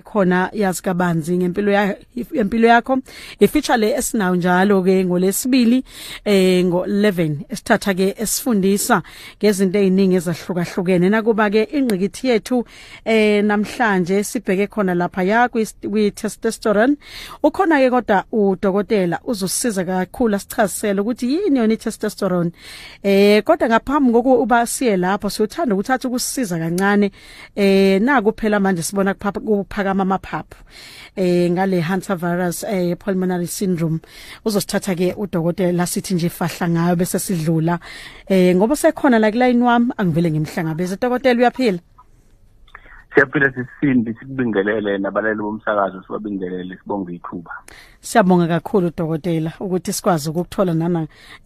khona yazi kabanzi ngempilo yakho ifeature le esinayo njalo ke ngolesibili ngo11 esithatha ke esifundisa ngezinto eziningi ezahlukahlukene nakuba ke ingqikithi yethu namhlanje sibheke khona lapha ya kwi testosterone ukhona ke kodwa udokotela uzosisiza kakhulu asichazisele ukuthi yini yona testosterone kodwa ngaphambi kokuba siye lapho siyothanda ukuthatha ukusisiza kancane naku phela manje sibona kuphakama amaphaphu ngale hantavirus pulmonary syndrome uzosithatha ke udokotela sithi nje fahla ngayo bese sidlula ngoba sekhona la kuline wami angivele ngimhlangabeze dokotela uyaphila siyaphila sisindi sikubingelele nabalali bomsakazo sibabingelele sibonge ithuba siyabonga kakhulu dokotela ukuthi sikwazi ukuthola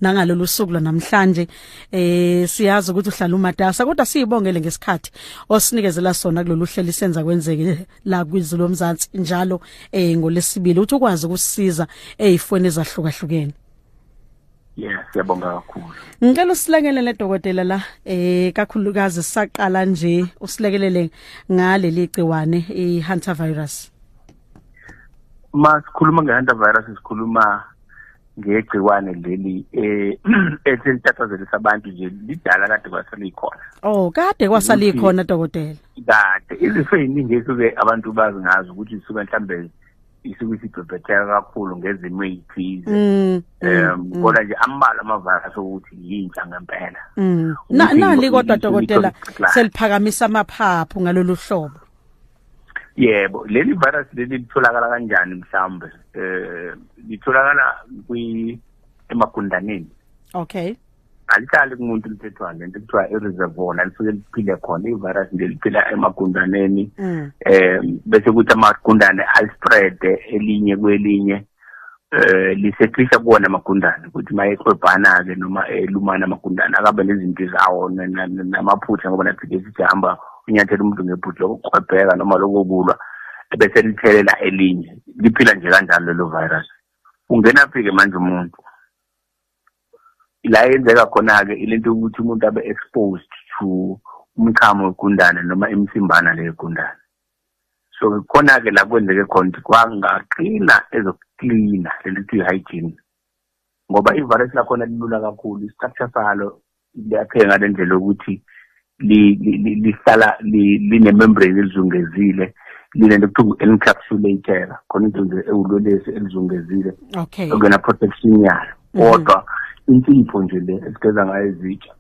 nangalolu suku namhlanje siyazi ukuthi uhlala umatasa kodwa siyibongele ngesikhathi osinikezela sona kulolu hlelo senza kwenzeke la kwizulu lomzansi njalo ngolesibili uthi ukwazi ukusisiza ezifweni ezahlukahlukene. Yes, siyabonga kakhulu. Ngicela usilekelele dokotela la kakhulukazi saqala nje usilekelele ngaleli gciwane ihantavirus. Masikhuluma ngehantavirus sikhuluma ngegciwane leli eselitathazela abantu nje lidala kade kwasalikhona. Oh, kade kwasalikhona dokotela. Kade izifo eziningi esuke abantu bazi ngazo ukuthi isuka mhlambe isuke isibhebhetheka kakhulu ngezimo ezithize kodwa nje ambala amavirus ukuthi yintsha ngempela nali kodwa dokotela seliphakamisa amaphaphu ngalolu hlobo. Yebo, leli virus leli litholakala kanjani mhlambe litholakala emagundaneni. Okay. Alihlali kumuntu lithethwa lento kuthiwa i-reservoir lisuke liphile khona ivirus liphila emagundaneni bese kuthi amagundane alispread elinye kwelinye lisekrisha kuwona amagundane ukuthi mayeqwebhana ke noma elumana amagundane akabe nezinto zawo namaphutha ngoba nathi sihamba unyathela umuntu ngephutha lokuqwebheka noma lokubulwa bese lithelela elinye liphila nje kanjalo lelo virus ungena phike manje umuntu la yenzeka khona ke ilento ukuthi umuntu abe exposed to umchamo wegundane noma imsimbana legundane so khona ke la kwenzeke khona kwangaqina ezokucleana lelithi hygiene ngoba ivirus la khona lilula kakhulu istructure salo liyakhe ngalendlela ukuthi lihlala line membrane elizungezile lilento kuthiwa encapsulated khona into ewulolesi elizungezile okay okuna protection yalo kodwa insipho nje le esigeza ngayo izitsha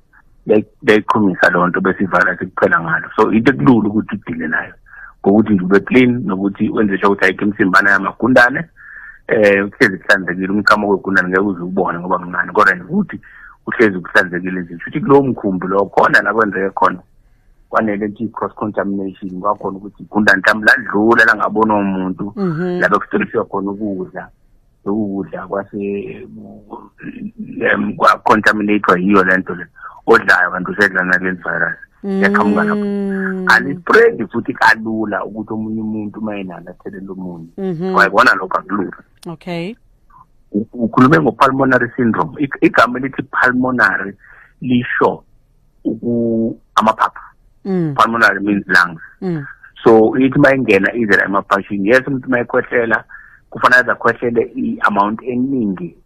leyikhumisa lonto bese ivirus kuphela ngalo so into ekulula ukuthi udile nayo ngokuthi ube clean nokuthi wenze sure ukuthi ayikho imsimbana yamagundane uhlezi kuhlanzekile umchamo wegundane ngeke uze ubone ngoba kuncane kodwa ukuthi uhlezi kuhlanzekile nje futhi kulowo mkhumbi lo khona la kwenzeke khona kwanele nje cross contamination kwakhona ukuthi igundane mhlawumbe ladlula la ngabona umuntu lapho kustoriswa khona ukudla kwase kwa-contaminate yiyo lento le odlayo abantu usedla nale virus yaqhamuka lapho alispread futhi kalula ukuthi omunye umuntu mayinalo athelela omunye kwayibona lokho akulula. Okay, ukhulume ngo-pulmonary syndrome igama elithi pulmonary lisho amaphaphu pulmonary means lungs so ithi mayingena izela emaphashini yes umuntu mayikhwehlela kufanele akhwehlele i-amount eningi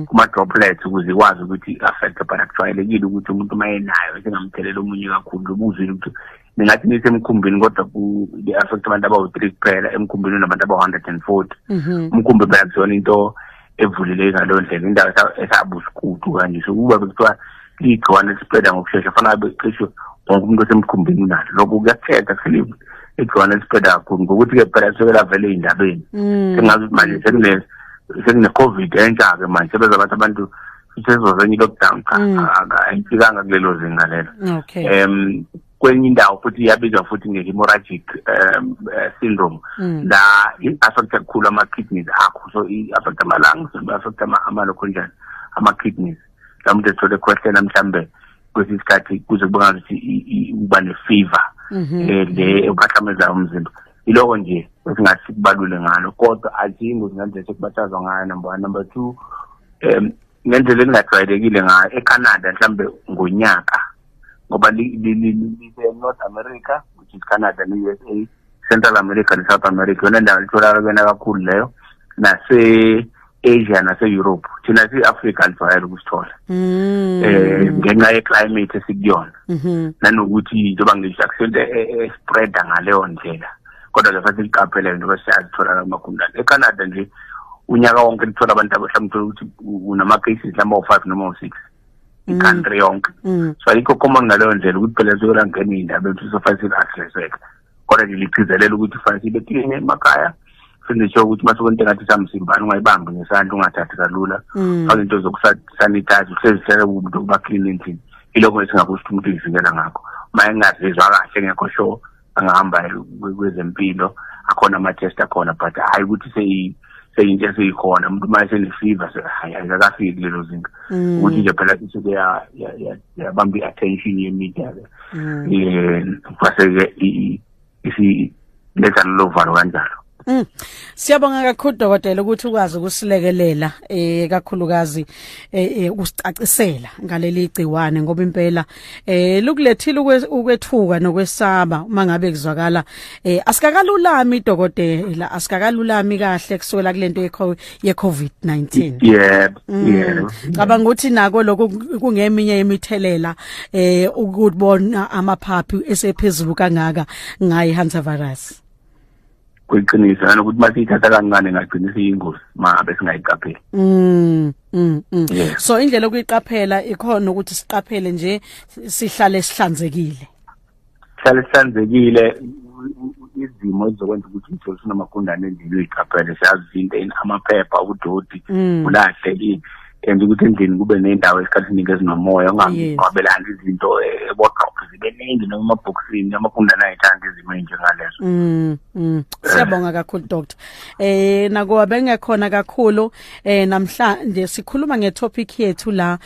kuma-droplets ukuze ikwazi ukuthi affect but akujwayelekile ukuthi umuntu mayenayo singamthelela omunye kakhulu ubuzile ukuthi ningathi nisemkhumbini kodwa li-affect abantu abawu-3 kuphela emkhumbini nabantu abawu-140 umkhumbi phela kuzona into evulile ngaleyo ndlela indawo esabusukutu kanje so kuba bekuthiwa ligciwane lispreada ngokushesha fanele becishe wonke umuntu osemkhumbini nalo lokho kuyathetha silive igciwane lispreada kakhulu ngokuthi-ke phela suke lavele ey'ndabeni sengazi ukuthi manje sekune-COVID entsha-ke manje sebeza abantu sezozenye i-lockdown cha ayifikanga kulelo zinga lelo. Kwenye indawo futhi iyabizwa futhi nge-hemorrhagic syndrome la i-affecta kakhulu ama-kidneys akho so i-affecta ama-lungs i-affecta ama-lokhunjani ama-kidneys la umuntu ethole khwehlela mhlambe kwesinye isikhathi kuze kube ngazuthi uba ne-fever le ekhahlameza umzimba iloko nje esingathi kubalule ngalo kodwa ajingo ngandlela sekubathazwa ngayo number 1 number 2 ngendlela engajwayelekile ngayo eCanada mhlambe ngonyaka ngoba li North America which is Canada and USA Central America ne South America yona ndawo litholakala kakhulu leyo nase Asia nase Europe thina si-Africa alifayela ukusithola ngenxa ye-climate esikuyona nanokuthi njengoba ngisho akusento spreada ngaleyo ndlela kodwa lefathi liqaphele njengoba siyazithola amagundane eCanada nje unyaka wonke lithola abantu abahlamthola ukuthi unama-cases lama 5 noma 6 i-country yonke so ayikho common ngaleyo ndlela ukuthi phela siyokela ngena iy'ndaba ethu sofanele siyi-address-eke kodwa nje ligcizelela ukuthi fanele sibe clean emakhaya sindisho ukuthi masukwento ngathi samsimbani ungayibambi ngesandla ungathathi kalula faka into zokusanitize uhlezi umuntu ukuba clean endlini ilokho esingakusho umuntu uyivikela ngakho uma engazizwa kahle ngekho sure angahamba kwezempilo akhona ama-test akhona but hayi ukuthi seyinto eseyikhona umuntu uma esene-fever hayi akakafiki lelo zinga ukuthi nje phela isuke yabamba i-attention ye-media-ke kwase-ke isiletha lolo valo kanjalo. Siyabonga kakhulu dokotela ukuthi ukwazi ukusilekelela kakhulukazi ukusicacisela ngaleli gciwane ngoba impela lukulethile ukwethuka nokwesaba uma ngabe kuzwakala asikakalulami dokotela asikakalulami kahle kusukela kulento ye-COVID-19. Yeah. Cabanga ukuthi nako lokho kungeminye yemithelela ukubona amaphaphu esephezulu kangaka ngayi hantavirus. Kuyiqinisa nokuthi masiyithatha kancane ngagcina siyingozi mabe singayiqapheli. So indlela okuyiqaphela ikhona ukuthi siqaphele nje sihlale sihlanzekile. Sihlale sihlanzekile izimo ezokwenza ukuthi umtholo sinamagundane endlini uyiqaphele siyazi into amaphepha udoti ulahle and ukuthi endlini kube nendawo esikhathini ezinomoya ungabelani izinto wardrobe zibeningi noma amabhokisini amagundane ayithanda izimo njengalezo. Siyabonga kakhulu doctor. Nakuba bengekhona kakhulu namhlanje sikhuluma ngetopic yethu la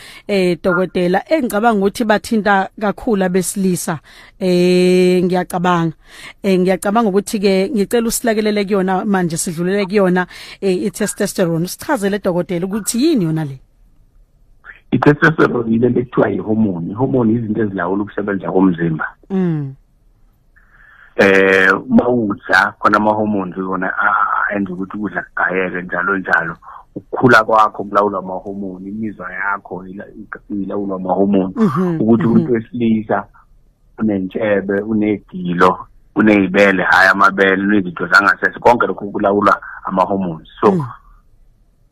dokotela engicabanga ukuthi bathinta kakhulu abesilisa ngiyacabanga ukuthi ke ngicela usilekelele kuyona manje sidlulele kuyona i-testosterone usichazele dokotela ukuthi yini yona le. I-testosterone ile ekuthiwa yi-hormone. I-hormone izinto ezilawula ukusebenza komzimba. Mawudla khona ama-hormones yona enza ukuthi ukudla kugayeke njalo ukukhula kwakho kulawula ama-hormone imizwa yakho ilawula ama-hormone ukuthi umuntu wesilisa unentshebe unedilo unezibele hayi amabele nezinto zangasese konke lokho kulawula ama-hormones so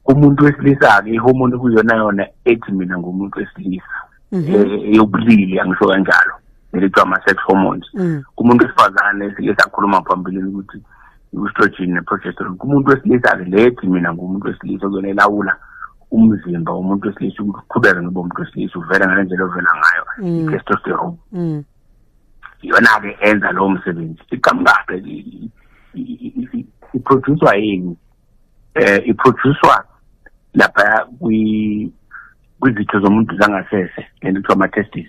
umuntu wesilisa ke ihormone kuyona ethi mina ngumuntu wesilisa eyobulili angisho kanjalo elithiwa ama-sex hormones kumuntu wesifazane sikhuluma phambili ukuthi i-estrogen ne-progesterone kumuntu wesilisa ke lethi mina ngumuntu wesilisa kuyona elawula umzimba womuntu wesilisa ukuthi uqhubeke noba umuntu wesilisa uvele ngale ndlela ovela ngayo i-testosterone yona ke enza lowo msebenzi iqhamukahle iproducwa yini iproducwa lapha kwizitho zomuntu zangasese lento kuthiwa ama-testis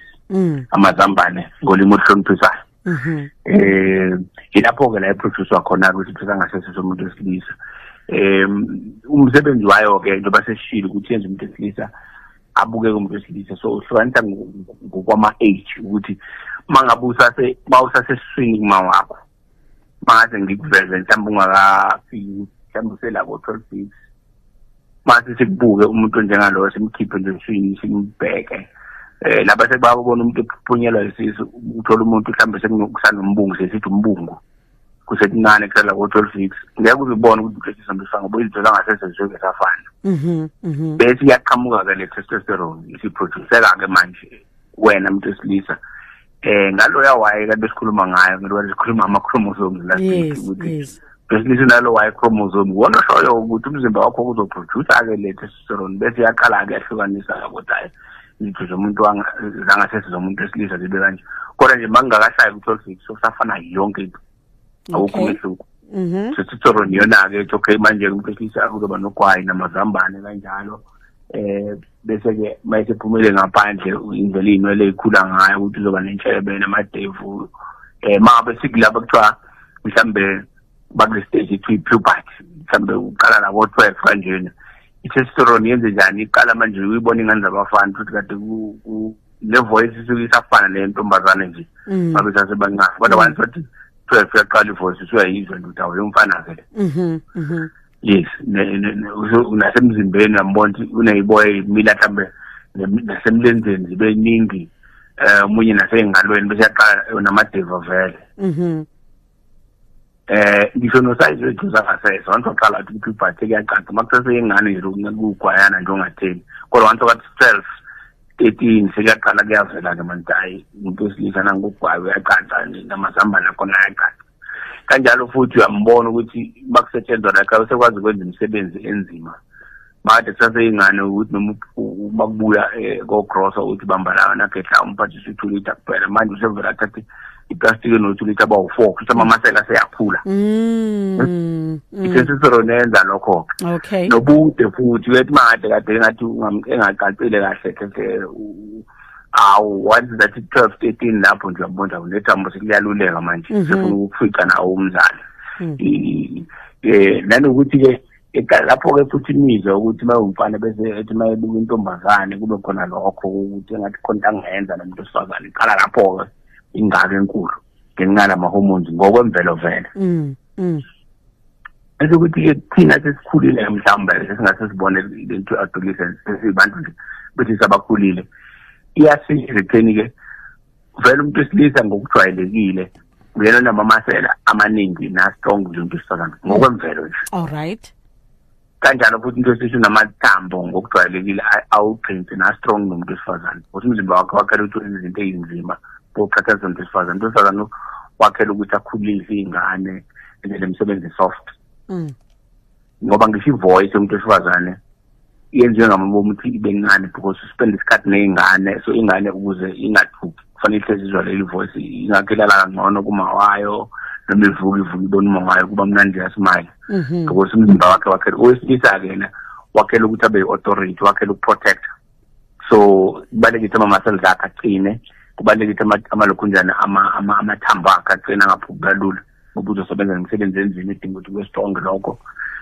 amazambane ngolimi oluhloniphisayo ilapho-ke la iproducwa khona kwizitho zangasese zomuntu wesilisa umsebenzi wayo-ke njengoba sesishile ukuthi yenza umuntu wesilisa abukeke umuntu wesilisa so uhlukanisa ngokwama-age ukuthi uma usasesiswini kuma wakho mase ngikuveze mhlawumbe ungakafiki mhlawumbe uselako 12 weeks mase sikubuke umuntu njengalowo simkhiphe nje eswini simbheke lapha sekubabona umuntu ephunyelwa isisu uthola umuntu mhlawumbe sekusanumbungu sesithi umbungu kusekuncane kusala ko 12 weeks ngeke uzibone ukuthi uhlesisa ngoba izinto zangasese zizoke safana bese iyaqhamuka ke le testosterone isiproduceka ke manje wena umuntu wesilisa ngalo yawaye kade besikhuluma ngayo ngoba sikhuluma ama-chromosomes last week ukuthi besilisa nalo y-chromosome wona shoyo ukuthi umzimba wakho uzoproduce-ke le testosterone bese iyaqala-ke yahlukanisa ukuthi hayi izitho zomuntu zangasese zomuntu wesilisa zibe kanje kodwa nje makungakashayi ku-12 weeks sosafana yonke into awukho umehluko testosterone yona-ke ethi okay manje umuntu wesilisa uzoba nogwayi namazambane kanjalo bese-ke mayesephumele ngaphandle indlela iy'nwele ey'khula ngayo ukuthi uzoba nentshebe namadevu mangabe sikulapho kuthiwa mhlawumbe bakule stage ethiwa i-puberty mhlawumbe uqala labo 12 kanjena i-testosterone yenze njani iqala manje uyibona ingane zabafana futhi kade le voice isuke isafana nentombazane nje babe sasebancane kodwa once wathi 12 yaqala ivoice usuyayizwa nje ukuthi awuyumfana vele. Yes, nasemzimbeni uyambona ukuthi uneyiboya imila mhlambe nasemlenzeni zibe ningi umunye nasey'ngalweni bese yaqala namadeva vele. Ngisho nosize wethu zangasese wantu waqala ukuthi ibhathe kuyaqansa makuseseyingane nje kugwayana nje ongatheni kodwa wantu wathi 12 13 sekuyaqala kuyavela-ke manje hayi umuntu wesilisa nangokugwayo uyaqansa namazambane akhona ayaqansa kanjalo futhi uyambona ukuthi bakusetshenzwa lakha usekwazi ukwenza imisebenzi enzima made kusaseyingane ukuthi noma bakubuya kogrosa ukuthi bambalayo nakehla umphathisa 2 liter kuphela manje usevela athathe iplastic no2 liter abawu4 kusho amamasela seyakhula. Itestosterone yenza lokho. Okay. Nobude futhi wethi made kade engathi engaqaqile kahle ke once that 12 13 lapho nje uyabona unethambo sekuyaluleka manje sifuna ukufica nawo umzali. Nanokuthi ke lapho ke futhi imizwa ukuthi mayumfana bese ethi mayebuka intombazane kube khona lokho ukuthi engathi khona angenza nomuntu osifazane iqala lapho ke ingane enkulu ngenxa yama-hormones ngokwemvelo vele. Ukuthi ke thina sesikhulile mhlawumbe singase sibone into adolescence sesibantu nje bethi sabakhulile iyasiza ekutheni ke vele umuntu wesilisa ngokujwayelekile uyena namamasela amaningi na strong nje umuntu wesifazane ngokwemvelo nje. All right. Kanjalo futhi into esisho namathambo ngokujwayelekile awuqinise na strong nomuntu wesifazane ukuthi umzimba wakhe wakhela ukuthi izinto ezinzima ukukhathaza umuntu wesifazane wakhela ukuthi akhulise ingane enze imisebenzi soft. Ngoba ngisho ivoice yomuntu wesifazane yenziwe ngamabomu ukuthi ibe ncane because spend isikhathi nezingane so ingane ukuze ingathuki kufanele ihlezizwa leli voice ingakhelala kangcono kumawayo noma ivuka ibona umawayo kuba mnandi yasimile because umzimba wakhe wakhela owesilisa kena wakhela ukuthi abe authority wakhela ukuprotect so kubalekile ama-muscles akhe aqine kubalekile amalokhunjana amathambo akhe aqina ngaphuki kalula ngoba uzosebenza ngemisebenzi enzima edinga ukuthi kube strong lokho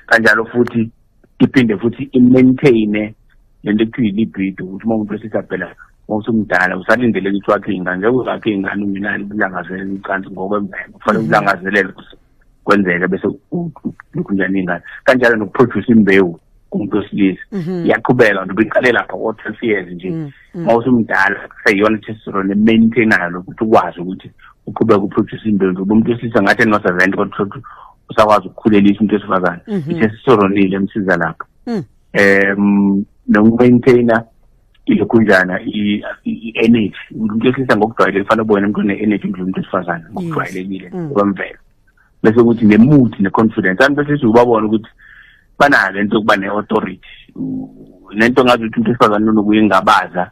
kanjalo futhi iphinde futhi i-maintain lento ekuthiwa i-libido ukuthi uma umuntu wesilisa phela usumdala usalindeleke ukuthi wakhe ingane njengoba zakhe ingane uminani ubulangazelele icansi ngokwemvelo kufanele ubulangazelele kwenzeke bese lokhunjana ingane kanjalo nokuproduce imbewu kumuntu wesilisa iyaqhubeka nje ubiqale lapha ko-12 years nje uma usumdala seyiyona testosterone maintainayo ukuthi ukwazi ukuthi uqhubeka uproduce imbewu ngoba umuntu wesilisa ngathi no-70 kodwa usakwazi ukukhulelisa umuntu wesifazane itestosterone ile emsiza lapho nokumaintaina ilokhunjana i-energy umuntu wesilisa ngokujwayelekile kufanele ubone umuntu one-energy ndlu umuntu wesifazane ngokujwayelekile kwemvelo bese ukuthi ne-mood ne-confidence abantu bese ubabona ukuthi banalo into yokuba ne-authority nento ngazi ukuthi umuntu wesifazane nokuyingabaza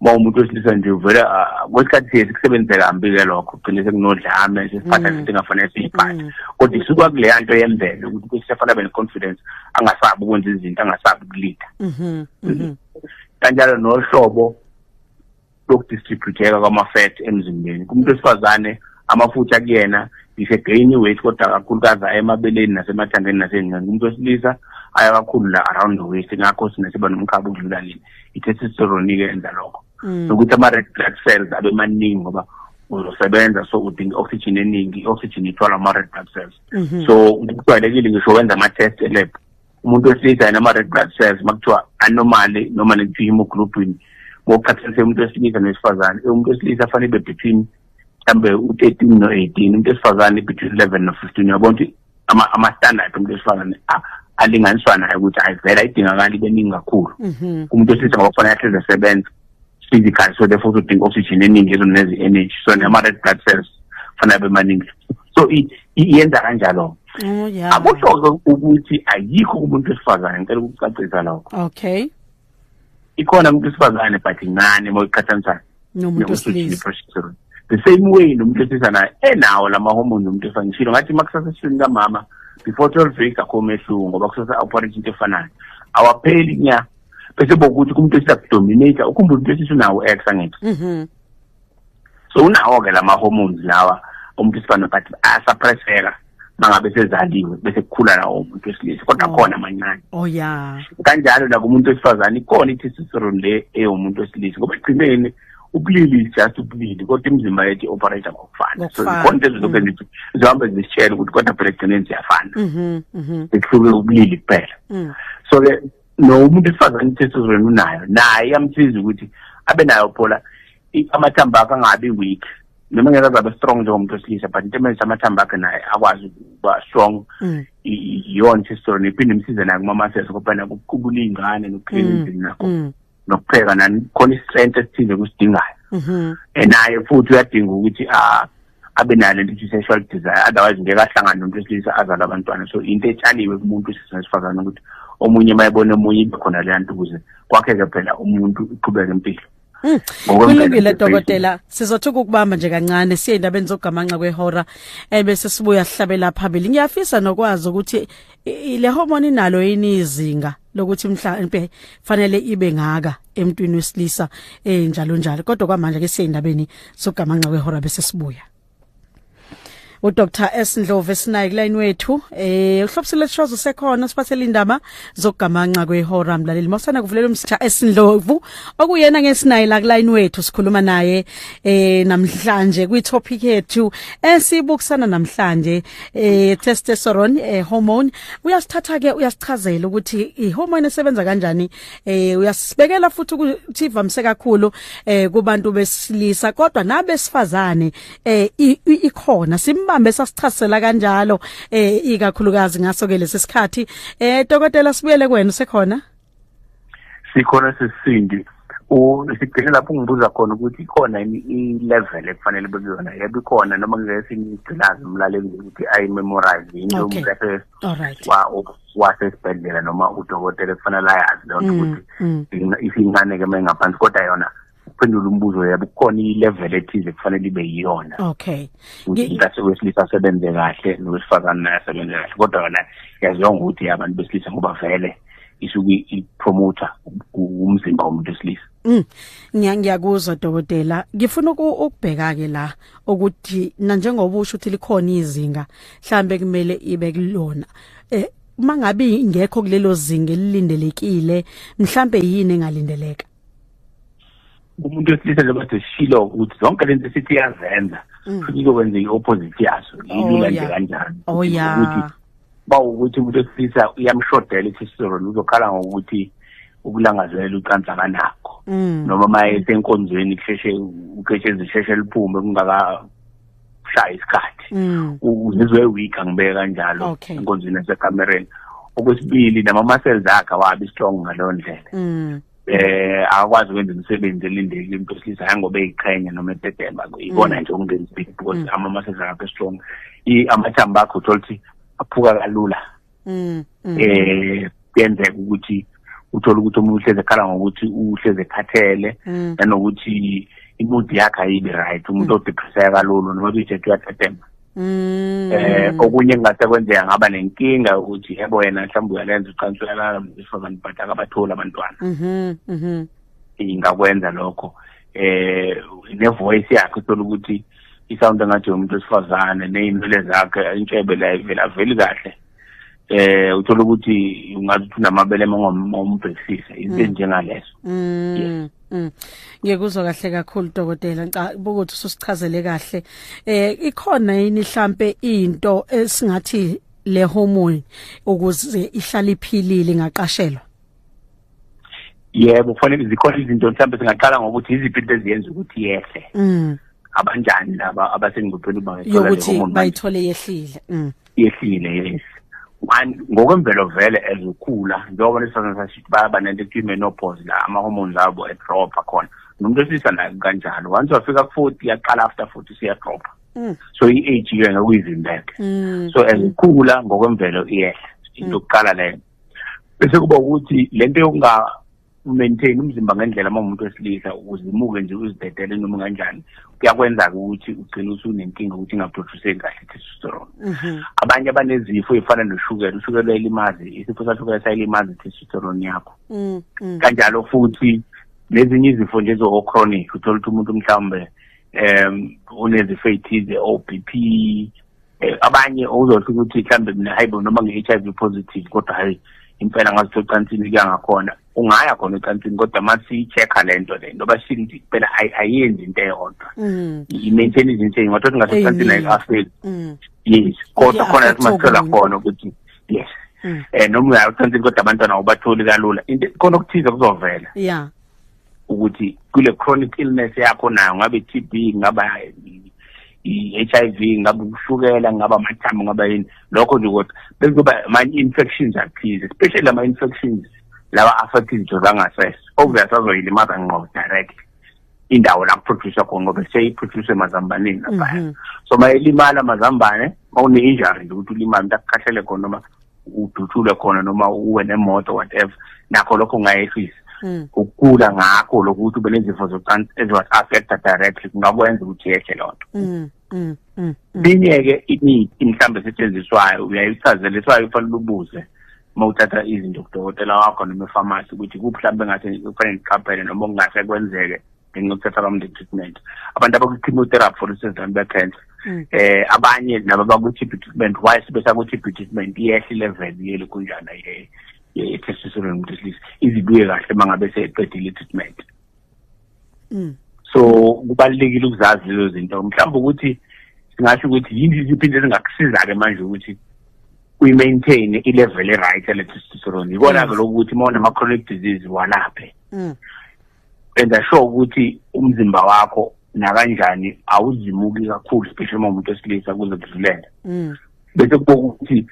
uma umuntu wesilisa nje uvele kwesikhathi siye sikusebenzise kambi-ke lokho kugcine sekunodlame sesiphatha into engafanele siyiphathe kodwa isuka kuleya nto yemvelo ukuthi kusefanele abe ne-confidence angasabi ukwenza izinto angasabi ukulida. Kanjalo nohlobo lokudistributeka kwama-fat emzimbeni kumuntu wesifazane amafutha kuyena ise-gain weight kodwa kakhulukazi emabeleni nasemathangeni nasey'ngane kumuntu wesilisa aya kakhulu la around the waist ngakho sinesiba nomkhaba ukudlula lini i-testosterone-ke yenza lokho nokuthi ama-red blood cells abe maningi ngoba uzosebenza so udinga i-oxygen eningi i-oxygen ithwala ama-red blood cells so kujwayelekile ngisho wenza ama-test elab umuntu wesilisa ayinama-red blood cells makuthiwa anormally noma nekuthiwa hemoglobin ngokuqhathanise umuntu wesilisa nowesifazane umuntu wesilisa afanele ibe between mhlawumbe u-13 no-18 umuntu wesifazane between 11 no-15 uyabona ukuthi ama-standard umuntu wesifazane alinganiswa nayo ukuthi ayivela idingakala ibe ningi kakhulu umuntu wesilisa ngoba kufanele ahleze asebenza physical so therefore udinga oxygen eningi ezonezi-energy so nama-red blood cells kufanele abe maningi so iyenza kanjalo. Akusho ukuthi ayikho umuntu wesifazane ngicela ukucacisa lokho. Okay. Ikhona umuntu wesifazane but incane uma uyiqhathanisa nomuntu wesilisa. The same way nomuntu wesilisa naye enawo lama-hormones umuntu wesifazane ngishilo ngathi makusasesiswini kamama before 12 weeks akho umehluko ngoba kusasa-operate into efanayo awapheli nya bese bokuthi kumuntu wesilisa ukhumbula umuntu wesilisa unawo X angithi so unawo-ke lama-hormones lawa umuntu wesifazane but asuppresseka mangabe sezaliwe bese kukhula nawo umuntu wesilisa kodwa khona amancane. Yeah. Kanjalo la kumuntu wesifazane ikhona i-testosterone le eyomuntu wesilisa ngoba egcineni ubulili is just ubulili kodwa imizimba yethu operate ngokufana so ikhona izinto ezithi zihambe zisitshela ukuthi kodwa phela egcineni ziyafana ekuhluke ubulili kuphela so ke no umuntu esifazane testosterone unayo naye yamsiza ukuthi abe nayo phola amathambo akhe angabi weak noma ngeke abe strong njengomuntu wesilisa but into emenza amathambo akhe naye akwazi ukuba strong iyona testosterone iphinde imsize naye kuma-muscles ngoba kubulingane nokupheka endlini nakho nokupheka nani khona i-strength esithize kusidingayo naye futhi uyadinga ukuthi abe nayo lento sexual desire otherwise ngeke ahlangane nomuntu wesilisa azala abantwana so into etshaliwe kumuntu wesifazane ukuthi omunye mayebona omunye ibe khona le nto ukuze kwakheke phela umuntu uqhubeke impilo. Kulungile dokotela sizothuka ukubamba nje kancane siye indabeni zokugamanxa kwehora bese sibuya sihlabela phambili. Ngiyafisa nokwazi ukuthi le hormone inalo yini izinga lokuthi mhlambe fanele ibe ngaka emntwini wesilisa njalo njalo kodwa kwamanje ke siye indabeni zokugamanxa kwehora bese sibuya. uDr S Ndlovu esinayi line wethu uhlobisile sishozo sekhona siphathele indaba zokugamanxa kwehora mlaleli mawusana kuvulela umsitha S Ndlovu okuyena ngesinayi la line wethu sikhuluma naye namhlanje kwi topic yethu esibukisana namhlanje testosterone hormone uyasithatha ke uyasichazela ukuthi ihormone esebenza kanjani uyasibekela futhi ukuthi ivamse kakhulu kubantu besilisa kodwa nabesifazane ikhona bambe sasichasela kanjalo ikakhulukazi ngaso ke lesisikhathi dokotela sibuyele kwena sekhona sikhona sesindi usigcina lapho ngibuza khona ukuthi ikhona i-level ekufanele bekuyona yebo ikhona noma ngeke singigcilazi umlaleli ukuthi ayimemorize into umthetho wasesibhedlela noma udokotela kufanele ayazi lonto ukuthi isingane ke mengaphansi kodwa yona pendula umbuzo yabo kukhona i-level ethize kufanele ibe yiyona okay ngase wesilisa asebenze kahle nowesifazane naye asebenze kahle kodwa yona yaziwa ukuthi abantu besilisa ngoba vele isuke ipromoter umzimba womuntu wesilisa ngiyakuzwa dokotela ngifuna ukubheka ke la ukuthi na njengoba usho ukuthi likhona izinga mhlambe kumele ibe kulona mangabe ingekho kulelo zinga elilindelekile mhlambe yini engalindeleka umuntu wesilisa nje bathi shilo ukuthi zonke lento esithi yazenza futhi lokwenza i-opposite yaso ilula nje kanjani ukuthi bawukuthi umuntu wesilisa uyamshodela i-testosterone uzokhala ngokuthi ukulangazela ucansa kanakho noma maye senkonzweni kusheshe uketshezi sheshe liphume kungakashaya isikhathi uzizwe weak angibeke kanjalo enkonzweni yasekamereni okwesibili nama-muscles akhe awabi strong ngaleyo ndlela akwazi ukwenza imisebenzi elindele into wesilisa hangobe iqhenya noma etetema ibona nje okungenzi big because ama-muscles akhe strong amathambo akhe uthola ukuthi aphuka kalula kuyenzeka ukuthi uthola ukuthi umuntu uhleze ekhala ngokuthi uhleze ekhathele nanokuthi imood yakhe ayibe right umuntu odepressed kalulu noma biject uyatetema okunye ngase kwenzeka ngaba nenkinga ukuthi yebo wena mhlawumbe uyalenza uqanisa uyalala mfana but akabathola abantwana ingakwenza lokho nevoice yakhe uthola ukuthi isound engathi umuntu wesifazane nezinwele zakhe intshebe la ivela veli kahle uthola ukuthi ungathi unamabele ngombhekisisa into njengaleso ngiyakuzwa kahle kakhulu dokotela ngicabanga ukuthi ususichazele kahle ikhona yini mhlambe into esingathi le hormone ukuze ihlale iphilile ngaqashelwa yebo kufanele zikhona izinto mhlambe singaqala ngokuthi iziphi into eziyenza ukuthi yehle abanjani laba abasengcupheni yokuthi bayithole yehlile yes ngokwemvelo vele ezikhula njengoba lesifazane sasithi bayaba nento ekuthiwa menopause la ama-hormones abo edrop khona nomuntu wesilisa naye kanjalo once wafika ku-40 yaqala after 40 siyadropa so i-age ke ngekuyizimbeke so ezikhula ngokwemvelo iyehla into yokuqala leyo bese kuba ukuthi lento yokunga-maintain umzimba ngendlela uma umuntu wesilisa uzimuke nje uzidedele noma kanjani kuyakwenza ukuthi ugcine usunenkinga ukuthi ingaproduce kahle i-testosterone abanye abanezifo ezifana noshukela ushukela uyayilimaza isifo sashukela sayilimaza i-testosterone yakho kanjalo futhi nezinye izifo nje zo-chronic uthola ukuthi umuntu mhlawumbe unezifo ey'thize o-BP abanye uzothuka ukuthi mhlawumbe mina hayibo noma nge-HIV positive kodwa hayi impela ngazithola cansini kuyangakhona ungaya khona ecansini kodwa masi check lento le ngoba sithi phela ayenzi into eyodwa i-maintain izinto ngoba ngathi ecansini ayikafail yes kodwa khona simathola khona ukuthi yes noma uyacansini kodwa abantwana ubatholi kalula into khona ukuthiza kuzovela yeah ukuthi kule chronic illness yakho nayo ngabe TB ngaba i-HIV ngaba ushukela ngaba amathambo ngaba yini lokho nje kodwa bekuba manje infections athize especially ama infections lawa affect izinto zangasese obvious azoyilimaza ngqo direct indawo la kuproduce khona ngoba seyiproduce mazambaneni lapha so mayilimala mazambane mawune injury ukuthi ulimala ntakukhahlele khona noma uduthule khona noma uwe nemoto whatever nakho lokho ngayehlisa ukula ngakho lokuthi ube nezifo zocansi eziwa affect directly kungakwenza ukuthi yehle lonto linyeke imithi mhlambe esetshenziswayo uyayichazeleswayo ufanele ubuze mawuthatha izinto kudokotela wakho noma epharmacy ukuthi kuphi mhlambe ngathi kufanele iqaphele noma ungase kwenzeke ngokuthatha kwam treatment abantu abaku-chemotherapy for instance be-cancer abanye nabo baku-TB treatment why sibesa ku-TB treatment yehle level yelo kunjana ye-testosterone umuntu izibuye kahle mangabe seqedile treatment so kubalekile ukuzazi lezo zinto mhlawumbe ukuthi singasho ukuthi yini izinto ezingakusiza ke manje ukuthi uyi-maintain i-level e-right ye-testosterone ikona ke lokuthi uma una chronic disease walaphe enza sure ukuthi umzimba wakho nakanjani awuzimuki kakhulu especially uma umuntu wesilisa kuze kudlulele bese kubokuthi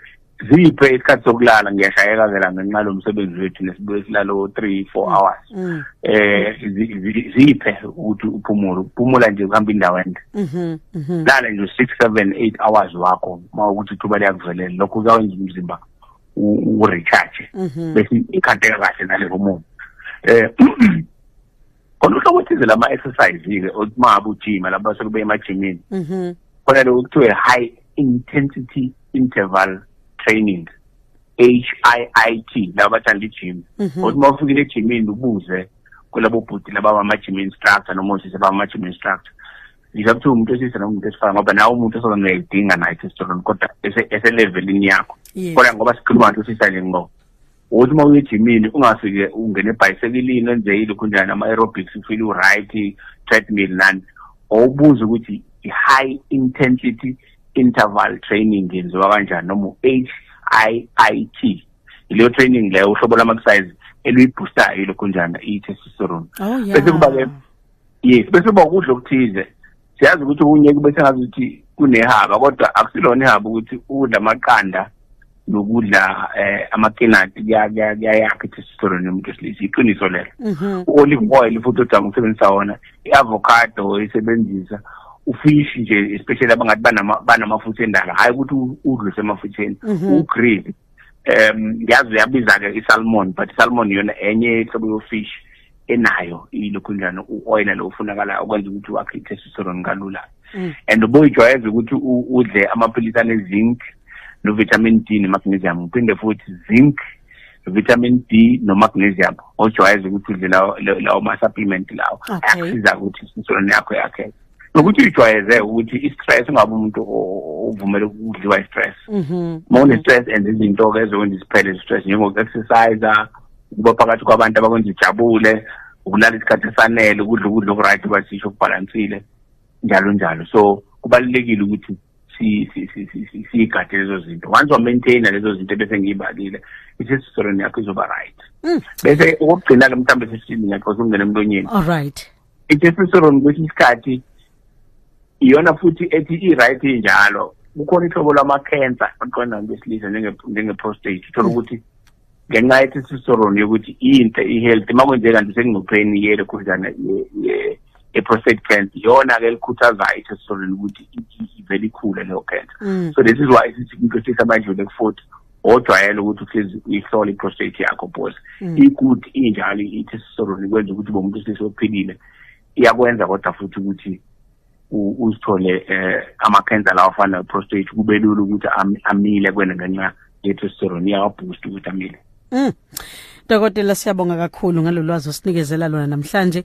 ziphe isikhathi sokulala ngiyashayeka vela ngenxa lomsebenzi wethu nesibuye silalo 3-4 hours ziphe ukuthi uphumula nje uhamba indawo ende lala nje 6-7-8 hours wakho mawukuthi ithuba liyakuvelela lokho kuyakwenza umzimba u-recharge bese ikhatheka kahle nale hormone khona uhlobo thize lama-exercise-ke okumaba ujima lapho sekube emajimini khona lokhu kuthiwe high intensity interval training HIIT laba bathanda ijim ukuthi uma ufikile ejimini ubuze kulabo bhuti laba ama-gym instructor noma osisi bama-gym instructor ngizakuthiwa umuntu osisi noma umuntu esifana ngoba nawe umuntu osozongayidinga nayo testosterone kodwa eselevelini yakho kodwa ngoba sikhuluma nto osisa nje ngo ukuthi uma uye ejimini ungafike ungene ebhayisekilini enze ilokhu njani ama-aerobics ufile u-right treadmill nani awubuze ukuthi i-high intensity interval training yenziwa kanjani noma HIIT leyo training leyo uhlobo lama-exercise eluyiboostayo lokhu njani i-testosterone bese kuba ke yes bese kuba ukudla okuthize siyazi ukuthi unyeke bese ngazi ukuthi kunehaba kodwa akusilona ihaba ukuthi udla amaqanda nokudla amakenati kuyayakha i-testosterone yomuntu wesilisa iqiniso lelo olive oil futhi odanga usebenzisa wona i-avocado oyisebenzisa ufish nje especially abangathi banamafutha endala hayi ukuthi udle semafutheni ugrill ngiyazi uyabiza ke isalmon but isalmon yona enye hlobo yofish enayo ilokhu njani uoil lo ufunakala ukwenza ukuthi wakhe i-testosterone kalula and ubuyijwayeza ukuthi udle amaphilisi ane-zinc no-vitamin D ne-magnesium uphinde futhi zinc vitamin D no-magnesium ojwayeza ukuthi udle lawo ma-supplement lawo ayakusiza ukuthi i-testosterone yakho yakhe nokuthi ujwayeze ukuthi i-stress ungabe umuntu uvumela ukudliwa i-stress uma une-stress and izinto-ke ezokwenza isiphele i-stress njengoku-exercise ukuba phakathi kwabantu abakwenza ijabule ukulala isikhathi esanele ukudla oku-right basisho okubhalansile njalo njalo so kubalulekile ukuthi siyigade lezo zinto once wa-maintaina lezo zinto bese ngiyibalile i-testosterone yakho izoba right bese okugcina-ke mhlawumbe sesini ngiyaqosa ukungena emlonyeni alright i-testosterone kwesinye isikhathi iyona futhi ethi i-right injalo kukhona ihlobo lama-cancer aqonda besilisa njenge-prostate uthola ukuthi ngenxa ye-testosterone yokuthi into i-health uma kwenzeka nje sekungcupheni yelokhu njana prostate cancer yona-ke elikhuthazayo i-testosterone ukuthi ivele ikhule leyo cancer so this is why sithi umuntu wesilisa amadlule ku-40 ojwayele ukuthi uhlezi uyihlole i-prostate yakho because i-good injalo i-testosterone ikwenza ukuthi umuntu wesilisa ophilile iyakwenza kodwa futhi ukuthi uzithole ama-cancer lawo afana ne-prostate kube lula ukuthi amile kwena ngenxa ye-testosterone iyawaboost ukuthi amile Dokotela siyabonga kakhulu ngalolwazi osinikezela lona namhlanje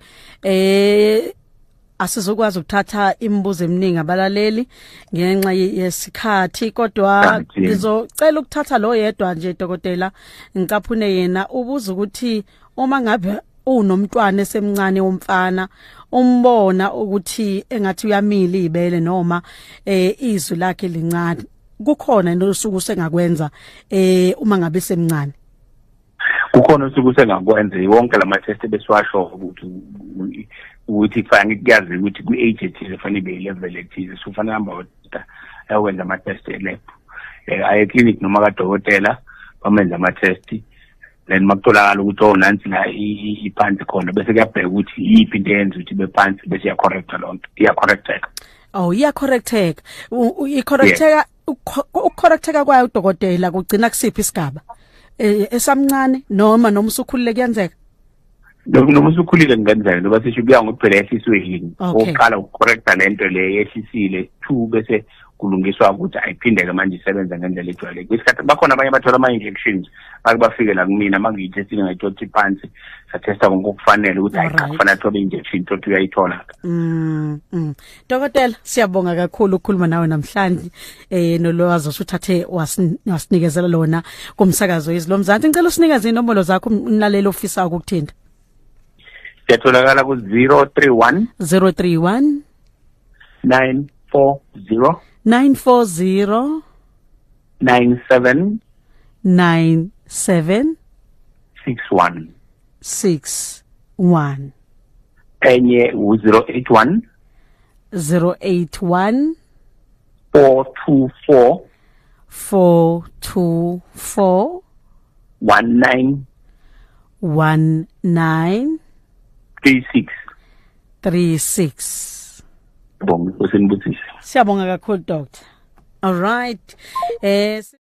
asizokwazi ukuthatha imibuzo eminingi abalaleli ngenxa yesikhathi kodwa ngizocela ukuthatha lo yedwa nje dokotela ngicaphune yena ubuza ukuthi uma ngabe unomntwana esemncane womfana umbona ukuthi engathi uyamila ibele noma izwi lakhe lincane kukhona into osuku sengakwenza uma ngabe semncane kukhona osuku sengakwenza wonke lama test besiwasho ukuthi fanele kuyazi ukuthi ku age ethile fanele be level ethile so fanele hamba ayokwenza ama test elab aye clinic noma ka dokotela bamenza ama test then makutholakala ukuthi nansi la iphansi khona bese kuyabheka ukuthi yiphi into eyenza ukuthi bephansi bese iya correcta lonto iya correcteka iya correcteka icorrecteka ukucorrecteka kwayo udokotela kugcina kusiphi isigaba esamncane noma usukhulile kuyenzeka noma usukhulile ngenzeka ngoba sisho kuya ngokuphela esiswehini oqala ukucorrecta lento le yesisile 2 bese kulungiswa ukuthi ayiphindeke manje isebenza ngendlela ejwayelekile isikhathi bakhona abanye bathola ama injections bafike la kumina mangiyitesting ngayithola phansi satesta ngokufanele ukuthi ayikufanele athole injection ukuthi uyayithola Dokotela siyabonga kakhulu ukukhuluma nawe namhlanje nolwazi usuthathe wasinikezela lona kumsakazo izilomzansi ngicela usinikeze inombolo zakho umlaleli ofisa ukukuthinta Siyatholakala ku 031 940 940 97 61 enye u 081 424 19 36 Siyabonga kakhulu doctor. All right.